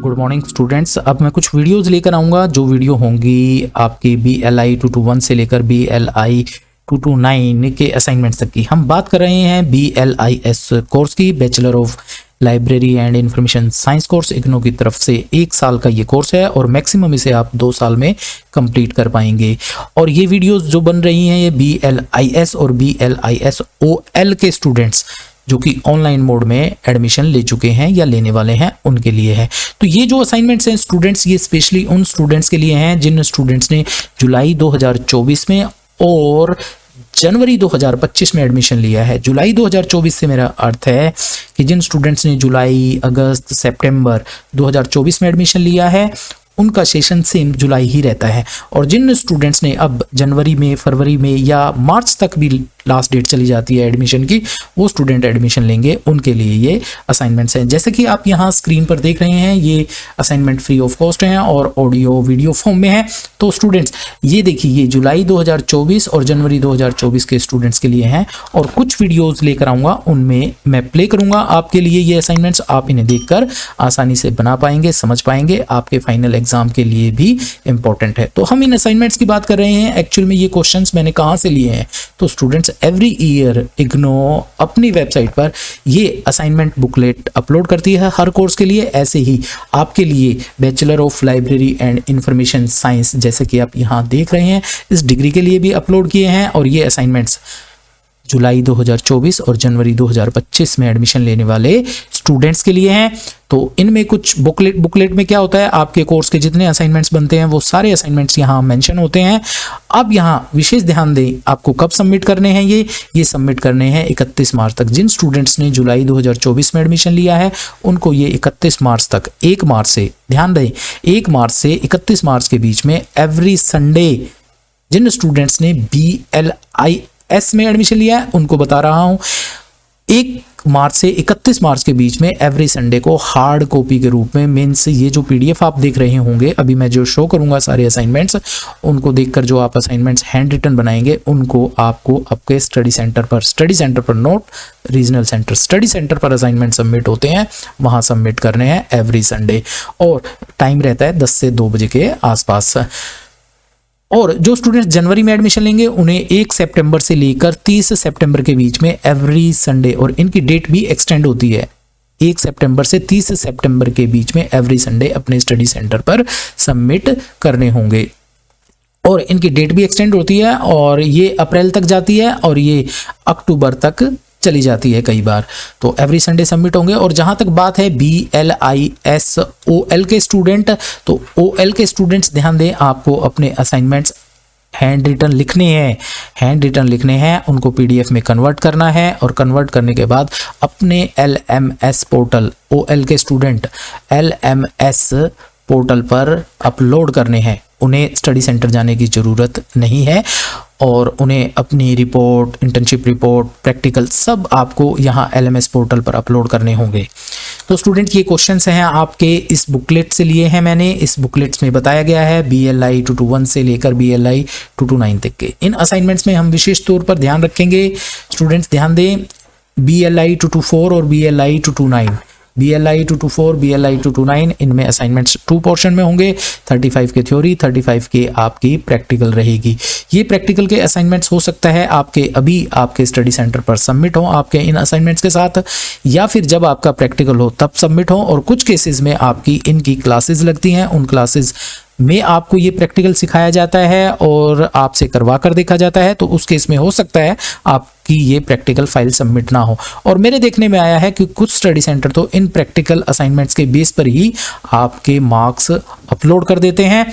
Good morning students. अब मैं कुछ वीडियोस लेकर आऊँगा जो वीडियो होंगी आपके BLI 221 से लेकर BLI 229 के असाइनमेंट्स तक की। हम बात कर रहे हैं BLIS कोर्स की, bachelor of library and information science course. IGNOU की तरफ से 1 साल का ये कोर्स है और मैक्सिमम इसे आप 2 साल में कंप्लीट कर पाएंगे। और ये वीडियोस जो बन रही हैं ये BLIS और BLISOL के स्टूडेंट्स जो कि ऑनलाइन मोड में एडमिशन ले चुके हैं या लेने वाले हैं उनके लिए है। तो ये जो असाइनमेंट्स हैं स्टूडेंट्स, ये स्पेशली उन स्टूडेंट्स के लिए हैं जिन स्टूडेंट्स ने जुलाई 2024 में और जनवरी 2025 में एडमिशन लिया है। जुलाई 2024 से मेरा अर्थ है कि जिन स्टूडेंट्स ने जुलाई, अगस्त, सितंबर 2024 में एडमिशन लिया है उनका सेशन सेम जुलाई ही रहता है। और जिन स्टूडेंट्स ने अब जनवरी में, फरवरी में या मार्च तक भी लास्ट डेट चली जाती है एडमिशन की, वो स्टूडेंट एडमिशन लेंगे, उनके लिए ये असाइनमेंट्स हैं। जैसे कि आप यहाँ स्क्रीन पर देख रहे हैं ये असाइनमेंट फ्री ऑफ कॉस्ट हैं और ऑडियो वीडियो फॉर्म में है। तो स्टूडेंट्स ये देखिए, ये जुलाई 2024 और जनवरी 2024 के स्टूडेंट्स के लिए हैं और कुछ वीडियोज़ लेकर आऊँगा, उनमें मैं प्ले करूँगा आपके लिए ये असाइनमेंट्स। आप इन्हें देखकर आसानी से बना पाएंगे, समझ पाएंगे, आपके फाइनल एग्जाम के लिए भी इंपॉर्टेंट है। तो हम इन असाइनमेंट्स की बात कर रहे हैं। एक्चुअल में ये क्वेश्चंस मैंने कहाँ से लिए हैं, तो स्टूडेंट्स एवरी ईयर इग्नू अपनी वेबसाइट पर ये असाइनमेंट बुकलेट अपलोड करती है हर कोर्स के लिए। ऐसे ही आपके लिए bachelor of library and information science, जैसे कि आप यहाँ देख रहे हैं, इस डिग्री के लिए भी अपलोड किए हैं। और ये असाइनमेंट्स जुलाई 2024 और जनवरी 2025 में एडमिशन लेने वाले स्टूडेंट्स के लिए हैं। तो इनमें कुछ बुकलेट में क्या होता है, आपके कोर्स के जितने असाइनमेंट्स बनते हैं वो सारे असाइनमेंट्स यहाँ मेंशन होते हैं। अब यहाँ विशेष ध्यान दें, आपको कब सबमिट करने हैं ये सबमिट करने हैं 31 मार्च तक। जिन स्टूडेंट्स ने जुलाई 2024 में एडमिशन लिया है उनको ये 31 मार्च तक, 1 मार्च से, ध्यान दें 1 मार्च से 31 मार्च के बीच में एवरी संडे जिन स्टूडेंट्स ने BLIS में एडमिशन लिया है उनको बता रहा हूं, 1 मार्च से 31 मार्च के बीच में एवरी संडे को हार्ड कॉपी के रूप में, मीन्स ये जो PDF आप देख रहे होंगे, अभी मैं जो शो करूंगा सारे असाइनमेंट्स, उनको देखकर जो आप असाइनमेंट्स हैंड रिटन बनाएंगे उनको आपको आपके स्टडी सेंटर पर note, regional centre, study centre पर असाइनमेंट सबमिट होते हैं, वहां सबमिट करने हैं एवरी संडे। और टाइम रहता है 10 से 2 बजे के आसपास। और जो स्टूडेंट्स जनवरी में एडमिशन लेंगे उन्हें 1 सितंबर से लेकर 30 सितंबर के बीच में एवरी संडे, और इनकी डेट भी एक्सटेंड होती है, 1 सितंबर से 30 सितंबर के बीच में एवरी संडे अपने स्टडी सेंटर पर सबमिट करने होंगे। और इनकी डेट भी एक्सटेंड होती है और ये अप्रैल तक जाती है और ये अक्टूबर तक चली जाती है कई बार। तो एवरी संडे सबमिट होंगे। और जहां तक बात है BLISOL के स्टूडेंट, तो OL के स्टूडेंट्स ध्यान दें, आपको अपने असाइनमेंट्स हैंड रिटन लिखने हैं, उनको PDF में कन्वर्ट करना है और कन्वर्ट करने के बाद अपने LMS पोर्टल, OL के स्टूडेंट LMS पोर्टल पर अपलोड करने हैं। उन्हें स्टडी सेंटर जाने की ज़रूरत नहीं है और उन्हें अपनी रिपोर्ट, इंटर्नशिप रिपोर्ट, प्रैक्टिकल सब आपको यहाँ LMS पोर्टल पर अपलोड करने होंगे। तो स्टूडेंट ये क्वेश्चंस हैं आपके इस बुकलेट से लिए हैं मैंने। इस बुकलेट्स में बताया गया है BLI 221 से लेकर BLI 229 तक के। इन असाइनमेंट्स में हम विशेष तौर पर ध्यान रखेंगे, स्टूडेंट्स ध्यान दें, BLI 224 और BLI 229, BLI 224, BLI 229, इनमें असाइनमेंट्स 2 पोर्शन में होंगे, 35 के थ्योरी, 35 के आपकी प्रैक्टिकल रहेगी। ये प्रैक्टिकल के असाइनमेंट्स हो सकता है आपके अभी आपके स्टडी सेंटर पर सबमिट हो आपके इन असाइनमेंट्स के साथ, या फिर जब आपका प्रैक्टिकल हो तब सबमिट हो। और कुछ केसेस में आपकी इनकी क्लासेस लगती हैं, उन क्लासेस में आपको ये प्रैक्टिकल सिखाया जाता है और आपसे करवा कर देखा जाता है। तो उस केस में हो सकता है आपकी ये प्रैक्टिकल फाइल सबमिट ना हो। और मेरे देखने में आया है कि कुछ स्टडी सेंटर तो इन प्रैक्टिकल असाइनमेंट्स के बेस पर ही आपके मार्क्स अपलोड कर देते हैं।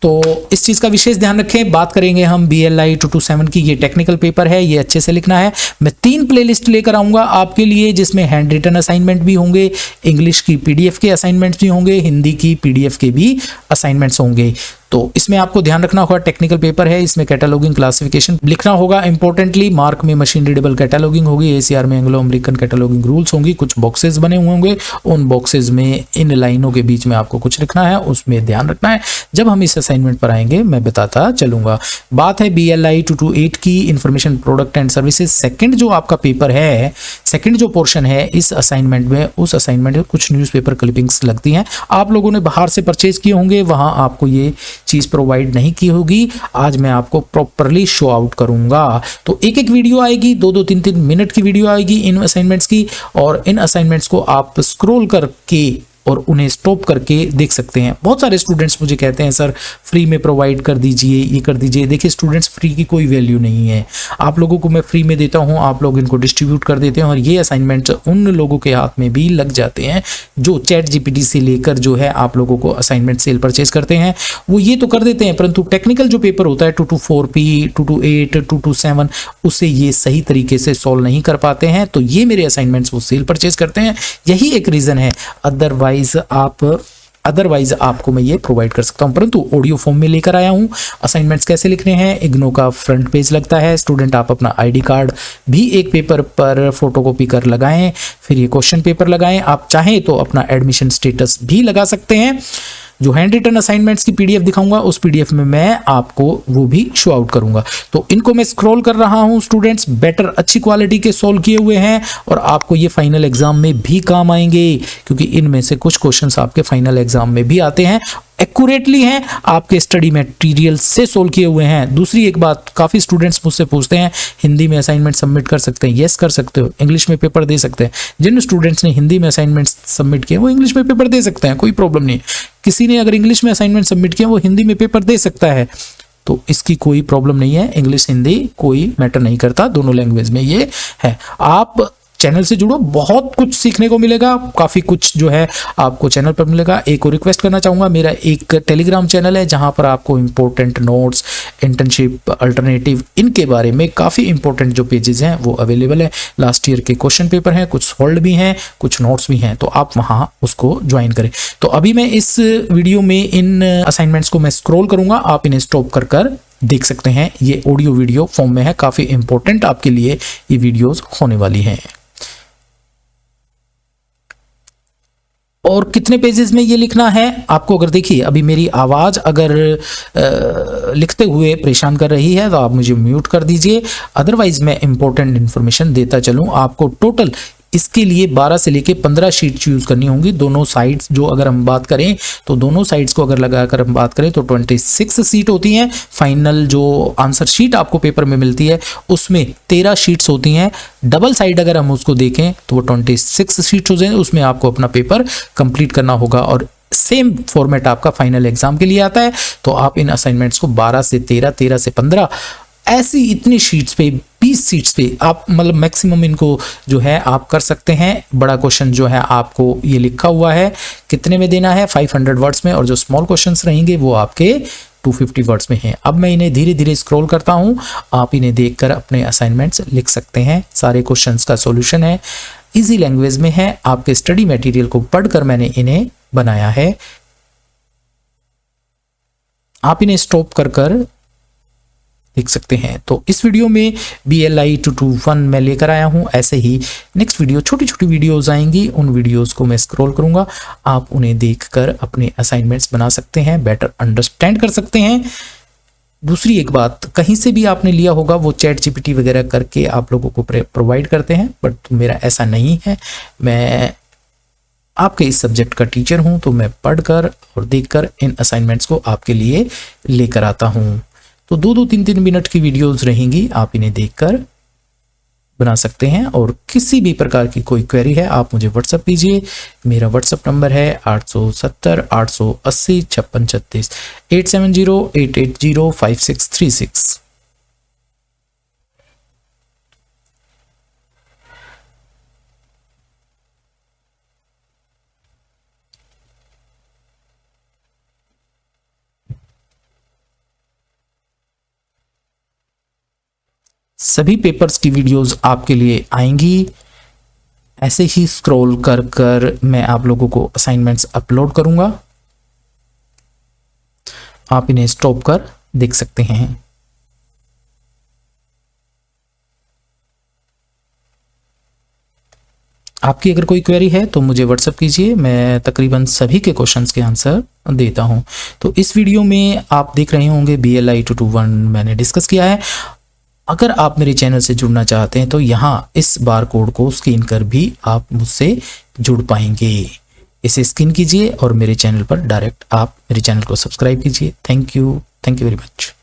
तो इस चीज़ का विशेष ध्यान रखें। बात करेंगे हम BLI 227 की, ये टेक्निकल पेपर है, ये अच्छे से लिखना है। मैं 3 प्लेलिस्ट लेकर आऊँगा आपके लिए जिसमें हैंड रिटन असाइनमेंट भी होंगे, इंग्लिश की PDF के असाइनमेंट्स भी होंगे, हिंदी की PDF के भी असाइनमेंट्स होंगे। तो इसमें आपको ध्यान रखना होगा, टेक्निकल पेपर है, इसमें कैटलॉगिंग क्लासिफिकेशन लिखना होगा। इंपॉर्टेंटली मार्क में मशीन रीडेबल कैटलॉगिंग होगी, एसीआर में एंग्लो अमेरिकन कैटलॉगिंग रूल्स होंगी, कुछ बॉक्सेस बने हुए होंगे, उन बॉक्सेस में इन लाइनों के बीच में आपको कुछ लिखना है, उसमें ध्यान रखना है। जब हम इस असाइनमेंट पर आएंगे मैं बताता चलूंगा। बात है BLI 228 की, information product and services. Second जो आपका पेपर है, सेकंड जो पोर्शन है इस असाइनमेंट में, उस असाइनमेंट में कुछ न्यूज़पेपर क्लिपिंग्स लगती हैं। आप लोगों ने बाहर से परचेज किए होंगे, वहां आपको ये चीज प्रोवाइड नहीं की होगी। आज मैं आपको प्रॉपरली शो आउट करूंगा। तो एक एक वीडियो आएगी, 2-2 3-3 मिनट की वीडियो आएगी इन असाइनमेंट्स की, और इन असाइनमेंट्स को आप स्क्रॉल करके और उन्हें स्टॉप करके देख सकते हैं। बहुत सारे स्टूडेंट्स मुझे कहते हैं सर फ्री में प्रोवाइड कर दीजिए, ये कर दीजिए। देखिए स्टूडेंट्स, फ्री की कोई वैल्यू नहीं है। आप लोगों को मैं फ्री में देता हूं, आप लोग इनको डिस्ट्रीब्यूट कर देते हैं, और ये असाइनमेंट्स उन लोगों के हाथ में भी लग जाते हैं जो चैट जीपीटी से लेकर जो है आप लोगों को असाइनमेंट सेल परचेज करते हैं, वो ये तो कर देते हैं, परंतु टेक्निकल जो पेपर होता है 224P, 228, 227, उसे ये सही तरीके से सॉल्व नहीं कर पाते हैं। तो ये मेरे असाइनमेंट्स वो सेल परचेज करते हैं, यही एक रीजन है। अदरवाइज आपको मैं ये प्रोवाइड कर सकता हूं, परंतु ऑडियो फॉर्म में लेकर आया हूं। असाइनमेंट्स कैसे लिखने हैं, इग्नो का फ्रंट पेज लगता है। स्टूडेंट आप अपना आईडी कार्ड भी एक पेपर पर फोटोकॉपी कर लगाएं, फिर ये क्वेश्चन पेपर लगाएं। आप चाहें तो अपना एडमिशन स्टेटस भी लगा सकते हैं। जो हैंड रिटन असाइनमेंट्स की पीडीएफ दिखाऊंगा, उस पीडीएफ में मैं आपको वो भी शो आउट करूंगा। तो इनको मैं स्क्रॉल कर रहा हूं स्टूडेंट्स, बेटर अच्छी क्वालिटी के सॉल्व किए हुए हैं, और आपको ये फाइनल एग्जाम में भी काम आएंगे, क्योंकि इनमें से कुछ क्वेश्चंस आपके फाइनल एग्जाम में भी आते हैं, एक्यूरेटली हैं, आपके स्टडी मटेरियल से सोल्व किए हुए हैं। दूसरी एक बात, काफ़ी स्टूडेंट्स मुझसे पूछते हैं हिंदी में असाइनमेंट सबमिट कर सकते हैं? यस कर सकते हो, इंग्लिश में पेपर दे सकते हैं। जिन स्टूडेंट्स ने हिंदी में असाइनमेंट सबमिट किए वो इंग्लिश में पेपर दे सकते हैं, कोई प्रॉब्लम नहीं। किसी ने अगर इंग्लिश में असाइनमेंट सबमिट किया वो हिंदी में पेपर दे सकता है, तो इसकी कोई प्रॉब्लम नहीं है। इंग्लिश हिंदी कोई मैटर नहीं करता, दोनों लैंग्वेज में ये है। आप चैनल से जुड़ो, बहुत कुछ सीखने को मिलेगा, काफ़ी कुछ जो है आपको चैनल पर मिलेगा। एक और रिक्वेस्ट करना चाहूँगा, मेरा एक टेलीग्राम चैनल है जहाँ पर आपको इंपॉर्टेंट नोट्स, इंटर्नशिप, अल्टरनेटिव, इनके बारे में काफ़ी इंपॉर्टेंट जो पेजेस हैं वो अवेलेबल है। लास्ट ईयर के क्वेश्चन पेपर हैं, कुछ सोल्व भी हैं, कुछ नोट्स भी हैं, तो आप वहाँ उसको ज्वाइन करें। तो अभी मैं इस वीडियो में इन असाइनमेंट्स को मैं स्क्रॉल करूँगा, आप इन्हें स्टॉप कर देख सकते हैं। ये ऑडियो वीडियो फॉर्म में है, काफ़ी इंपॉर्टेंट आपके लिए ये वीडियोज़ होने वाली हैं। और कितने पेजेस में ये लिखना है आपको, अगर देखिए अभी मेरी आवाज़ अगर लिखते हुए परेशान कर रही है तो आप मुझे म्यूट कर दीजिए, अदरवाइज मैं इंपॉर्टेंट इन्फॉर्मेशन देता चलूँ। आपको टोटल इसके लिए 12 से लेके 15 शीट्स यूज़ करनी होंगी, दोनों साइड्स जो अगर हम बात करें तो दोनों साइड्स को अगर लगाकर हम बात करें तो 26 सीट होती हैं। फाइनल जो आंसर शीट आपको पेपर में मिलती है उसमें 13 शीट्स होती हैं। डबल साइड अगर हम उसको देखें तो वो 26 सीट्स हो जाए, उसमें आपको अपना पेपर कंप्लीट करना होगा, और सेम फॉर्मेट आपका फाइनल एग्जाम के लिए आता है। तो आप इन असाइनमेंट्स को 12 से 13, 13 से 15, ऐसी इतनी शीट्स पे, 20 सीट्स पे आप मतलब मैक्सिमम इनको जो है आप कर सकते हैं। बड़ा क्वेश्चन जो है आपको ये लिखा हुआ है कितने में देना है, 500 वर्ड्स में, और जो स्मॉल क्वेश्चंस रहेंगे वो आपके 250 वर्ड्स में हैं। अब मैं इन्हें धीरे धीरे स्क्रॉल करता हूं, आप इन्हें देखकर अपने असाइनमेंट्स लिख सकते हैं। सारे क्वेश्चंस का सॉल्यूशन है, इजी लैंग्वेज में है, आपके स्टडी मटेरियल को पढ़कर मैंने इन्हें बनाया है। आप इन्हें स्टॉप कर देख सकते हैं। तो इस वीडियो में BLI 221 मैं लेकर आया हूं। ऐसे ही नेक्स्ट वीडियो, छोटी छोटी वीडियोस आएंगी, उन वीडियोस को मैं स्क्रॉल करूंगा, आप उन्हें देखकर अपने असाइनमेंट्स बना सकते हैं, बेटर अंडरस्टैंड कर सकते हैं। दूसरी एक बात, कहीं से भी आपने लिया होगा वो चैट जीपीटी वगैरह करके आप लोगों को प्रोवाइड करते हैं, बट मेरा ऐसा नहीं है। मैं आपके इस सब्जेक्ट का टीचर हूं, तो मैं पढ़कर और देखकर इन असाइनमेंट्स को आपके लिए लेकर आता हूं। तो 2-2 3-3 मिनट की वीडियोस रहेंगी, आप इन्हें देखकर बना सकते हैं। और किसी भी प्रकार की कोई क्वेरी है आप मुझे व्हाट्सएप कीजिए। मेरा व्हाट्सएप नंबर है 870 880 5636, 870 880 5636। सभी पेपर्स की वीडियोस आपके लिए आएंगी। ऐसे ही स्क्रॉल कर मैं आप लोगों को असाइनमेंट्स अपलोड करूंगा। आप इन्हें स्टॉप कर देख सकते हैं। आपकी अगर कोई क्वेरी है तो मुझे व्हाट्सअप कीजिए, मैं तकरीबन सभी के क्वेश्चंस के आंसर देता हूं। तो इस वीडियो में आप देख रहे होंगे BLI 221 मैंने डिस्कस किया है। अगर आप मेरे चैनल से जुड़ना चाहते हैं तो यहाँ इस बार कोड को स्कैन कर भी आप मुझसे जुड़ पाएंगे। इसे स्कैन कीजिए और मेरे चैनल पर डायरेक्ट आप मेरे चैनल को सब्सक्राइब कीजिए। Thank you very much.